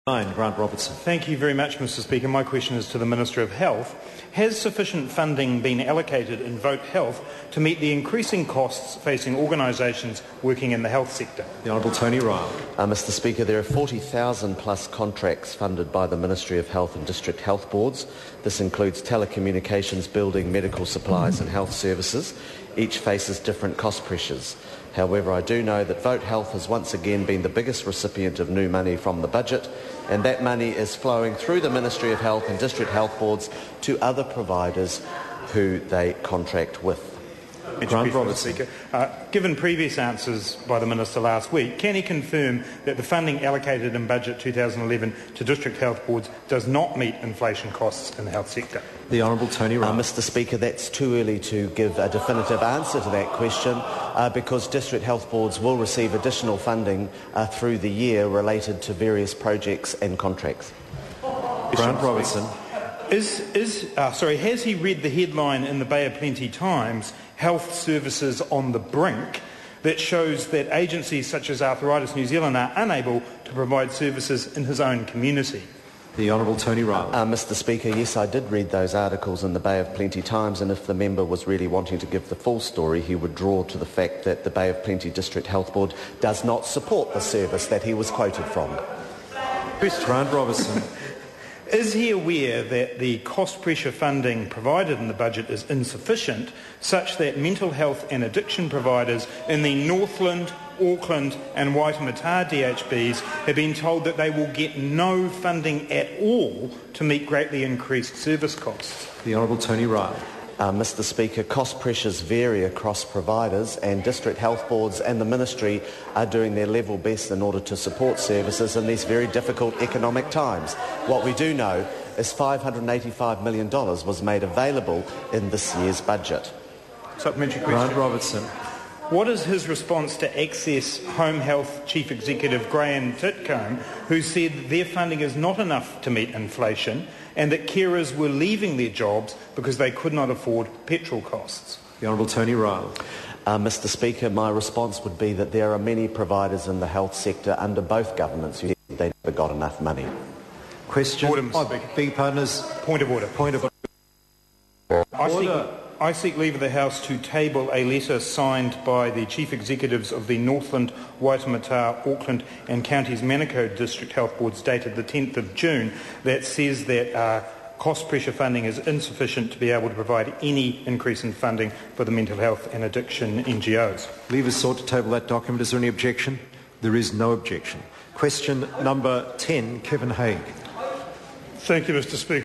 Grant Robertson. Thank you very much, Mr Speaker. My question is to the Minister of Health. Has sufficient funding been allocated in Vote Health to meet the increasing costs facing organisations working in the health sector? The Honourable Tony Ryle. Mr Speaker, there are 40,000 plus contracts funded by the Ministry of Health and District Health Boards. This includes telecommunications, building, medical supplies and health services. Each faces different cost pressures. However, I do know that Vote Health has once again been the biggest recipient of new money from the budget, and that money is flowing through the Ministry of Health and District Health Boards to other providers who they contract with. Grant Robertson. Given previous answers by the Minister last week, can he confirm that the funding allocated in Budget 2011 to District Health Boards does not meet inflation costs in the health sector? The Honourable Tony Ryle. Mr Speaker, that's too early to give a definitive answer to that question because District Health Boards will receive additional funding through the year related to various projects and contracts. Grant Robertson. Has he read the headline in the Bay of Plenty Times, Health Services on the Brink, that shows that agencies such as Arthritis New Zealand are unable to provide services in his own community? The Honourable Tony Ryle. Mr Speaker, yes, I did read those articles in the Bay of Plenty Times, and if the member was really wanting to give the full story, he would draw to the fact that the Bay of Plenty District Health Board does not support the service that he was quoted from. Grant Robertson. Is he aware that the cost pressure funding provided in the budget is insufficient, such that mental health and addiction providers in the Northland, Auckland and Waitemata DHBs have been told that they will get no funding at all to meet greatly increased service costs? The Honourable Tony Ryle. Mr Speaker, cost pressures vary across providers, and District Health Boards and the Ministry are doing their level best in order to support services in these very difficult economic times. What we do know is $585 million was made available in this year's budget. Supplementary question. Grant Robertson. What is his response to Access Home Health Chief Executive Graham Titcombe, who said their funding is not enough to meet inflation and that carers were leaving their jobs because they could not afford petrol costs? The Honourable Tony Ryle. Mr Speaker, my response would be that there are many providers in the health sector under both governments who said they never got enough money. Question. Order, Mr. Speaker. Big partners. Point of order. Point of order. I seek leave of the House to table a letter signed by the Chief Executives of the Northland, Waitemata, Auckland and Counties Manukau District Health Boards dated the 10th of June that says that cost pressure funding is insufficient to be able to provide any increase in funding for the mental health and addiction NGOs. Leave is sought to table that document. Is there any objection? There is no objection. Question number 10, Kevin Haig. Thank you, Mr Speaker.